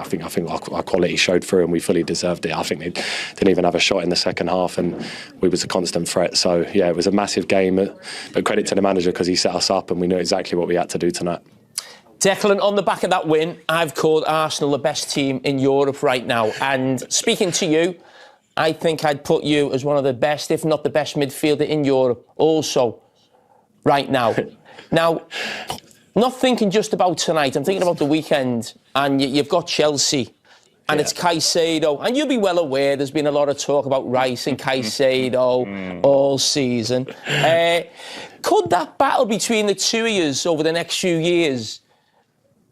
I think our quality showed through, and we fully deserved it. I think they didn't even have a shot in the second half, and we was a constant threat. So yeah, it was a massive game, but credit to the manager because he set us up, and we knew exactly what we had to do tonight. Declan, on the back of that win, I've called Arsenal the best team in Europe right now. And speaking to you, I think I'd put you as one of the best, if not the best midfielder in Europe also right now. Now, not thinking just about tonight, I'm thinking about the weekend. And you've got Chelsea, and it's Caicedo. And you'll be well aware there's been a lot of talk about Rice and Caicedo all season. Could that battle between the two of you over the next few years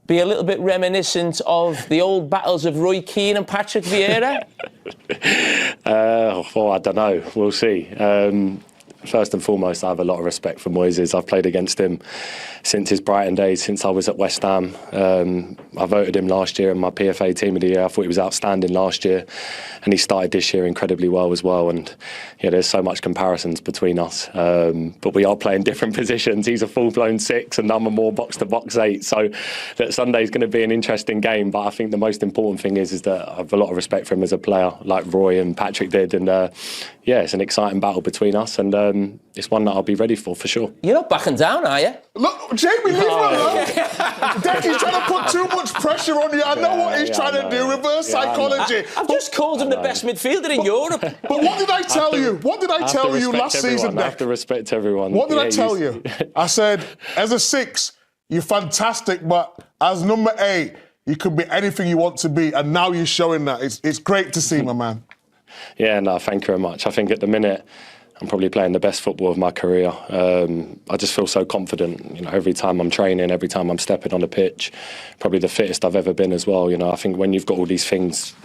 be a little bit reminiscent of the old battles of Roy Keane and Patrick Vieira? Well, I don't know. We'll see. First and foremost, I have a lot of respect for Moises. I've played against him since his Brighton days, since I was at West Ham. I voted him last year in my PFA Team of the Year. I thought he was outstanding last year, and he started this year incredibly well as well. And yeah, there's so much comparisons between us, but we are playing different positions. He's a full-blown 6, and I'm a more box-to-box 8. So that Sunday's going to be an interesting game. But I think the most important thing is that I have a lot of respect for him as a player, like Roy and Patrick did. And yeah, it's an exciting battle between us, and it's one that I'll be ready for sure. You're not backing down, are you? Look, Jamie, leave him alone. Decky's trying to put too much pressure on you. I know what he's trying to do, reverse psychology. I've just called him the best midfielder in Europe. But what did I tell you? What did I tell you last season, Deck? I have to respect everyone. What did I tell you? I said, as a 6, you're fantastic, but as number 8, you could be anything you want to be, and now you're showing that. It's great to see, my man. Yeah, no, thank you very much. I think at the minute, I'm probably playing the best football of my career. I just feel so confident. You know, every time I'm training, every time I'm stepping on the pitch, probably the fittest I've ever been as well. You know, I think when you've got all these things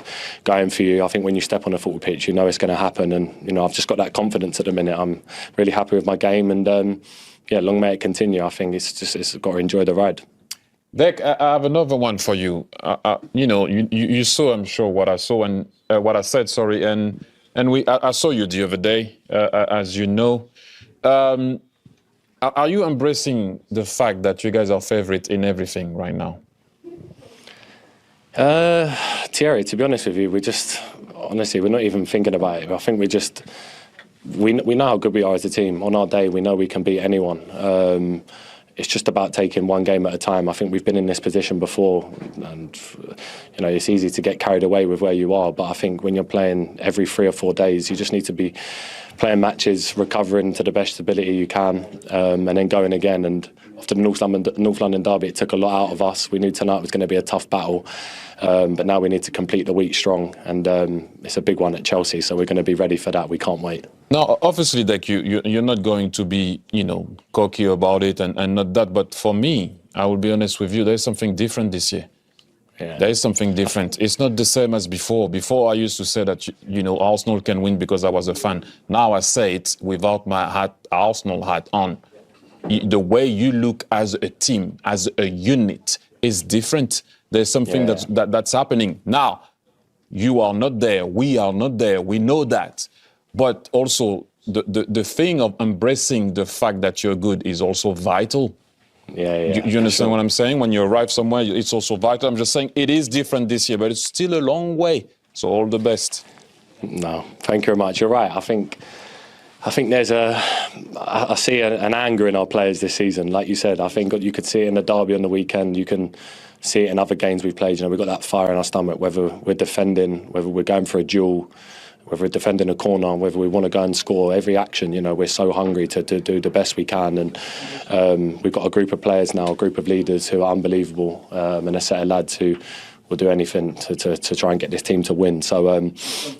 going for you, I think when you step on a football pitch, you know it's going to happen. And you know, I've just got that confidence at the minute. I'm really happy with my game, and yeah, long may it continue. I think it's got to enjoy the ride. Beck, I have another one for you. You know, you saw, I'm sure, what I saw and what I said. Sorry, and I saw you the other day, as you know. Are you embracing the fact that you guys are favourite in everything right now? Thierry, to be honest with you, honestly, we're not even thinking about it. I think we know how good we are as a team. On our day, we know we can beat anyone. It's just about taking one game at a time. I think we've been in this position before, and you know it's easy to get carried away with where you are. But I think when you're playing every 3 or 4 days, you just need to be playing matches, recovering to the best ability you can, and then going again. And after the North London derby, it took a lot out of us. We knew tonight was going to be a tough battle, but now we need to complete the week strong, and it's a big one at Chelsea. So we're going to be ready for that. We can't wait. Now, obviously, like you're not going to be, you know, cocky about it and not that. But for me, I will be honest with you, there's something different this year. Yeah. There is something different. It's not the same as before. Before, I used to say that, you know, Arsenal can win because I was a fan. Now I say it without my Arsenal hat on. The way you look as a team, as a unit, is different. There's something that's happening. Now, you are not there. We are not there. We know that. But also, the thing of embracing the fact that you're good is also vital. Yeah. You understand what I'm saying? When you arrive somewhere, it's also vital. I'm just saying it is different this year, but it's still a long way. So all the best. No, thank you very much. You're right. I think there's I see an anger in our players this season. Like you said, I think you could see it in the derby on the weekend. You can see it in other games we've played. You know, we've got that fire in our stomach, whether we're defending, whether we're going for a duel, whether we're defending a corner, whether we want to go and score. Every action, you know, we're so hungry to do the best we can. And we've got a group of players now, a group of leaders who are unbelievable, and a set of lads who will do anything to try and get this team to win. So,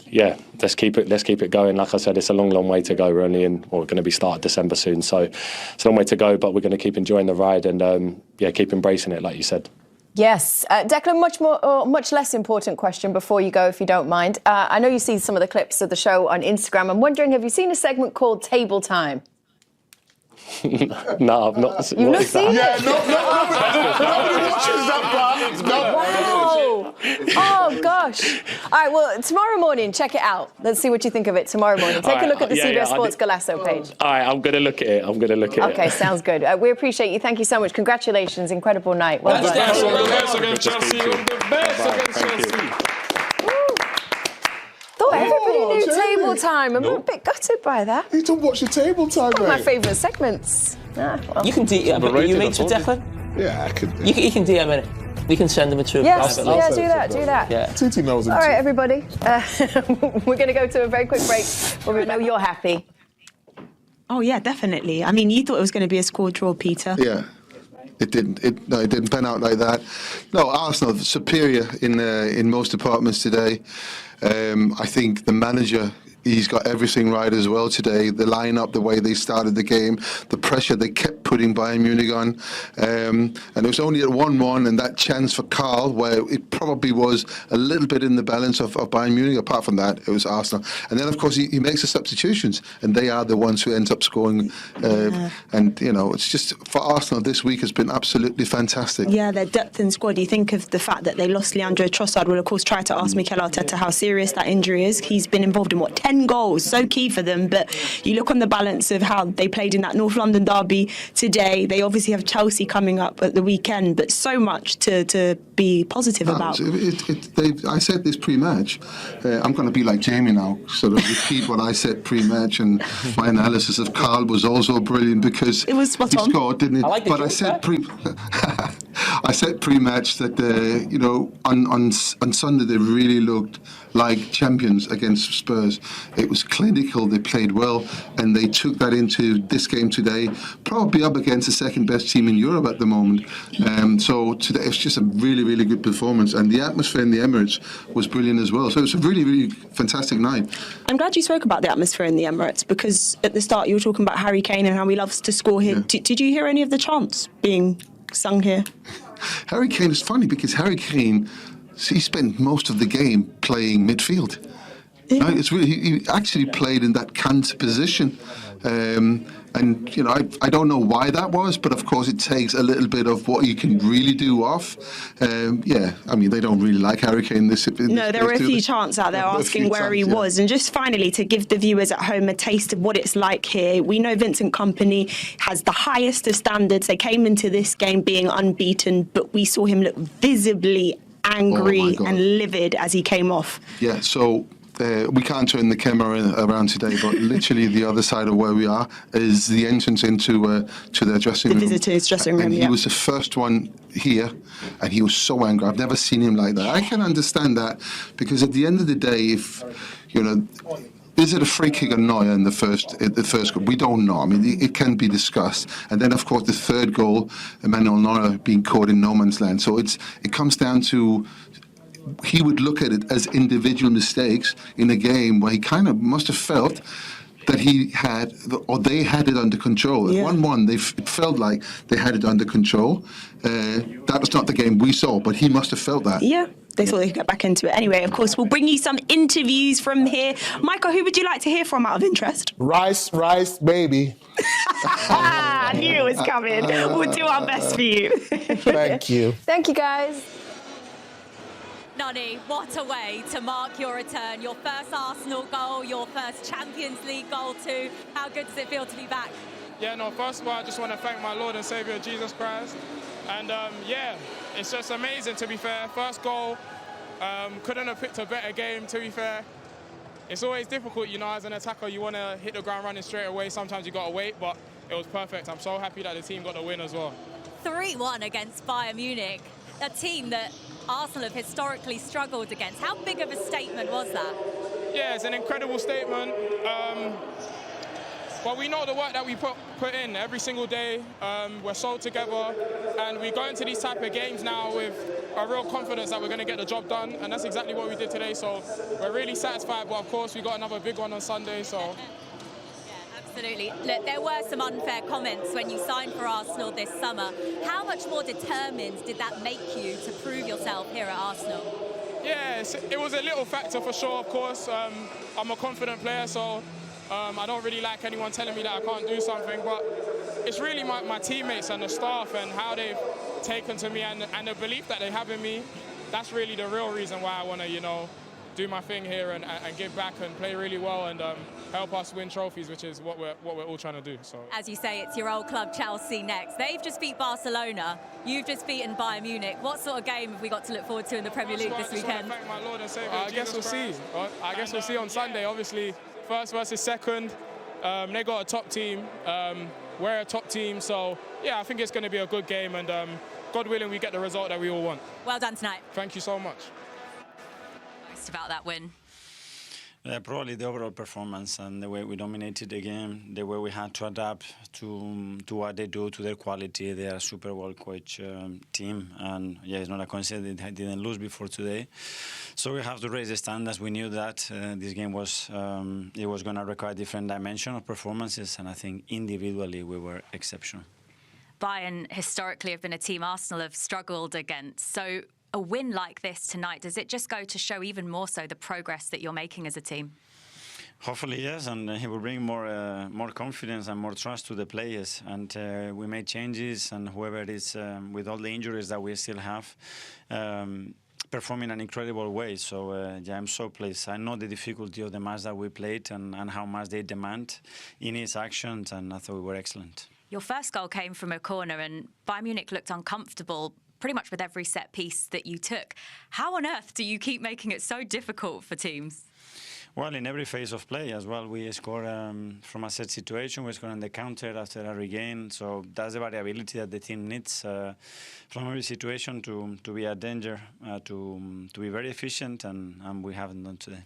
yeah, let's keep it going. Like I said, it's a long way to go. We're going to be starting December soon. So it's a long way to go, but we're going to keep enjoying the ride and, keep embracing it, like you said. Yes. Declan, much less important question before you go, if you don't mind. I know you see some of the clips of the show on Instagram. I'm wondering, have you seen a segment called Table Time? No, I've not. You've not seen it? Yeah, nobody watches that part. No. Wow. Oh, gosh. All right, well, tomorrow morning, check it out. Let's see what you think of it tomorrow morning. Take a look at the CBS Sports Golasso page. All right, I'm going to look at it. Okay, sounds good. We appreciate you. Thank you so much. Congratulations. Incredible night. Well done. The best against Chelsea. The best against Chelsea. Thought everybody knew table time. I'm a bit gutted by that. You don't watch the table time, One of my mate. favourite segments. Well. You can DM. Are you mates with Declan? Yeah, I could. You can DM it. We can send them a trip. Yes, do that. Yeah. Titi knows him. All right, everybody. We're going to go to a very quick break. Where we know you're happy. Oh yeah, definitely. I mean, you thought it was going to be a score draw, Peter. Yeah. It didn't. It didn't pan out like that. No, Arsenal superior in most departments today. I think the manager, he's got everything right as well today. The lineup, the way they started the game, the pressure they kept putting Bayern Munich on, and it was only at 1-1, and that chance for Karl, where it probably was a little bit in the balance of Bayern Munich. Apart from that, it was Arsenal. And then, of course, he makes the substitutions, and they are the ones who end up scoring. And you know, it's just for Arsenal this week has been absolutely fantastic. Yeah, their depth in squad. You think of the fact that they lost Leandro Trossard. We'll of course try to ask Mikel Arteta how serious that injury is. He's been involved in 10 goals, so key for them. But you look on the balance of how they played in that North London derby today. They obviously have Chelsea coming up at the weekend, but so much to be positive about. I said this pre-match. I'm going to be like Jamie now, sort of repeat what I said pre-match, and my analysis of Karl was also brilliant because it was spot on. He scored, didn't it? I like the but I said I said pre-match that you know, on Sunday they really looked like champions against Spurs. It was clinical, they played well, and they took that into this game today, probably up against the second best team in Europe at the moment. So today it's just a really, really good performance, and the atmosphere in the Emirates was brilliant as well. So it was a really, really fantastic night. I'm glad you spoke about the atmosphere in the Emirates, because at the start you were talking about Harry Kane and how he loves to score here. Yeah. Did you hear any of the chants being sung here? Harry Kane is funny because Harry Kane, he spent most of the game playing midfield. Yeah. Right? It's really, he actually played in that Kant position. And, you know, I don't know why that was, but of course it takes a little bit of what you can really do off. Yeah, I mean, they don't really like Harry Kane. No, there were a few chants out there asking where he was. And just finally, to give the viewers at home a taste of what it's like here, we know Vincent Kompany has the highest of standards. They came into this game being unbeaten, but we saw him look visibly angry and livid as he came off. Yeah, so we can't turn the camera around today, but literally the other side of where we are is the entrance into to their dressing room. The visitors' dressing room, and yeah. he was the first one here, and he was so angry. I've never seen him like that. I can understand that, because at the end of the day, if, you know, is it a free kick or Neuer in the first goal? We don't know. I mean, it can be discussed. And then, of course, the third goal, Emmanuel Neuer being caught in no man's land. So it comes down to, he would look at it as individual mistakes in a game where he kind of must have felt that he had, or they had it under control. At 1-1, it felt like they had it under control. That was not the game we saw, but he must have felt that. Yeah. They thought they could get back into it. Anyway, of course, we'll bring you some interviews from here. Michael, who would you like to hear from out of interest? Rice, baby. I knew it was coming. We'll do our best for you. Thank you. Thank you, guys. Nani, what a way to mark your return. Your first Arsenal goal, your first Champions League goal too. How good does it feel to be back? Yeah, no, first of all, I just want to thank my Lord and Saviour, Jesus Christ. And yeah, it's just amazing, to be fair. First goal, couldn't have picked a better game, to be fair. It's always difficult, you know, as an attacker, you want to hit the ground running straight away. Sometimes you got to wait, but it was perfect. I'm so happy that the team got the win as well. 3-1 against Bayern Munich, a team that Arsenal have historically struggled against. How big of a statement was that? Yeah, it's an incredible statement. But we know the work that we put in every single day. We're so together, and we go into these type of games now with a real confidence that we're going to get the job done, and that's exactly what we did today. So we're really satisfied, but of course we got another big one on Sunday. So. Yeah, absolutely. Look, there were some unfair comments when you signed for Arsenal this summer. How much more determined did that make you to prove yourself here at Arsenal? Yeah, it was a little factor for sure, of course. I'm a confident player, so I don't really like anyone telling me that I can't do something, but it's really my teammates and the staff and how they've taken to me and the belief that they have in me. That's really the real reason why I want to, you know, do my thing here and give back and play really well and help us win trophies, which is what we're all trying to do. So, as you say, it's your old club Chelsea next. They've just beat Barcelona. You've just beaten Bayern Munich. What sort of game have we got to look forward to in the Premier League this weekend? Thank my Lord and Savior, I guess we'll see. I guess we'll see on Sunday. Obviously, first versus second. They got a top team. We're a top team. So yeah, I think it's going to be a good game, and God willing, we get the result that we all want. Well done tonight. Thank you so much. About that win. Probably the overall performance and the way we dominated the game, the way we had to adapt to what they do, to their quality. They are a super well-coached team, and yeah, it's not a coincidence they didn't lose before today. So we have to raise the standards. We knew that this game was it was going to require different dimension of performances, and I think individually we were exceptional. Bayern historically have been a team Arsenal have struggled against. So a win like this tonight, does it just go to show even more so the progress that you're making as a team? Hopefully, yes, and he will bring more confidence and more trust to the players. And we made changes, and whoever it is, with all the injuries that we still have, performing in an incredible way. So yeah, I'm so pleased. I know the difficulty of the match that we played and how much they demand in his actions, and I thought we were excellent. Your first goal came from a corner, and Bayern Munich looked uncomfortable pretty much with every set piece that you took. How on earth do you keep making it so difficult for teams? Well, in every phase of play as well, we score from a set situation. We score on the counter after a regain. So that's the variability that the team needs from every situation to be a danger, to be very efficient, and we haven't done today.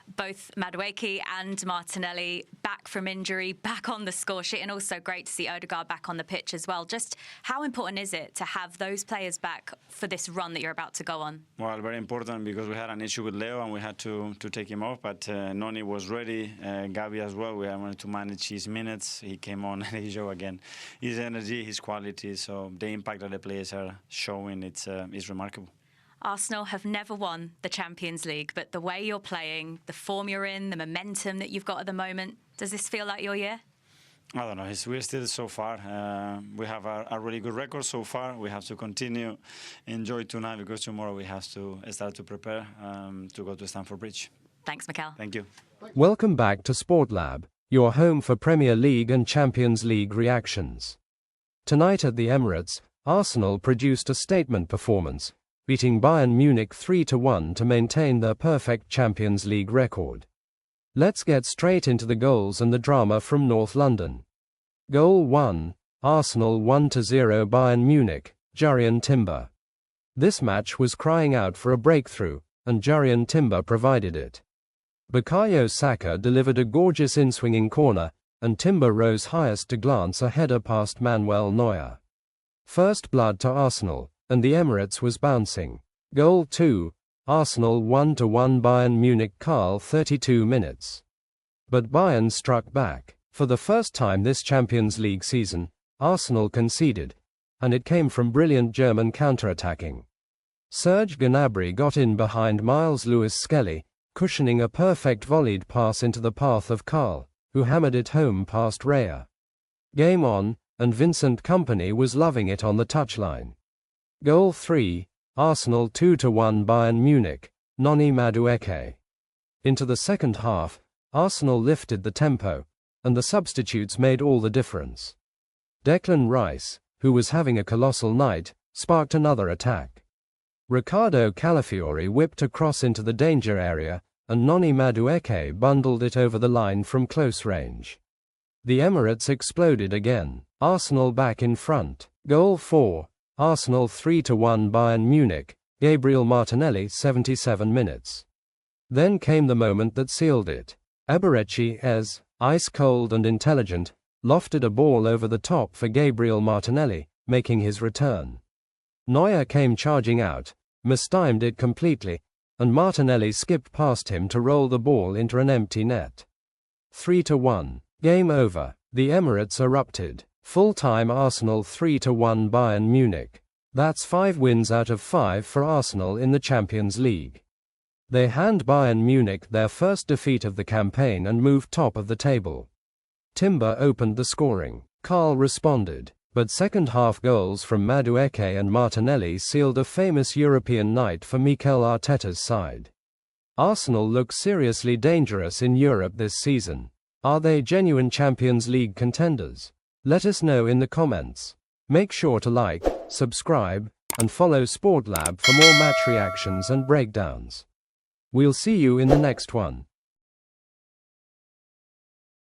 Both Madueke and Martinelli back from injury, back on the score sheet, and also great to see Odegaard back on the pitch as well. Just how important is it to have those players back for this run that you're about to go on? Well, very important, because we had an issue with Leo and we had to take him off, but Noni was ready, Gavi as well. We wanted to manage his minutes. He came on and he showed again his energy, his quality, so the impact that the players are showing, it's remarkable. Arsenal have never won the Champions League, but the way you're playing, the form you're in, the momentum that you've got at the moment, does this feel like your year? I don't know. We're still so far. We have a really good record so far. We have to continue, enjoy tonight, because tomorrow we have to start to prepare to go to Stamford Bridge. Thanks, Mikel. Thank you. Welcome back to Sport Lab, your home for Premier League and Champions League reactions. Tonight at the Emirates, Arsenal produced a statement performance, beating Bayern Munich 3-1 to maintain their perfect Champions League record. Let's get straight into the goals and the drama from North London. Goal 1, Arsenal 1-0 Bayern Munich, Jurrien Timber. This match was crying out for a breakthrough, and Jurrien Timber provided it. Bukayo Saka delivered a gorgeous in-swinging corner, and Timber rose highest to glance a header past Manuel Neuer. First blood to Arsenal, and the Emirates was bouncing. Goal 2, Arsenal 1-1 Bayern Munich Karl 32 minutes. But Bayern struck back. For the first time this Champions League season, Arsenal conceded, and it came from brilliant German counter-attacking. Serge Gnabry got in behind Miles Lewis-Skelly, cushioning a perfect volleyed pass into the path of Karl, who hammered it home past Raya. Game on, and Vincent Kompany was loving it on the touchline. Goal 3, Arsenal 2-1 Bayern Munich, Noni Madueke. Into the second half, Arsenal lifted the tempo, and the substitutes made all the difference. Declan Rice, who was having a colossal night, sparked another attack. Ricardo Calafiori whipped a cross into the danger area, and Noni Madueke bundled it over the line from close range. The Emirates exploded again. Arsenal back in front. Goal 4, Arsenal 3-1 Bayern Munich, Gabriel Martinelli 77 minutes. Then came the moment that sealed it. Eberechi, ice cold and intelligent, lofted a ball over the top for Gabriel Martinelli, making his return. Neuer came charging out, mistimed it completely, and Martinelli skipped past him to roll the ball into an empty net. 3-1. Game over. The Emirates erupted. Full-time Arsenal 3-1 Bayern Munich. That's 5 wins out of 5 for Arsenal in the Champions League. They hand Bayern Munich their first defeat of the campaign and moved top of the table. Timber opened the scoring. Carl responded, but second-half goals from Madueke and Martinelli sealed a famous European night for Mikel Arteta's side. Arsenal look seriously dangerous in Europe this season. Are they genuine Champions League contenders? Let us know in the comments. Make sure to like, subscribe, and follow SportLab for more match reactions and breakdowns. We'll see you in the next one.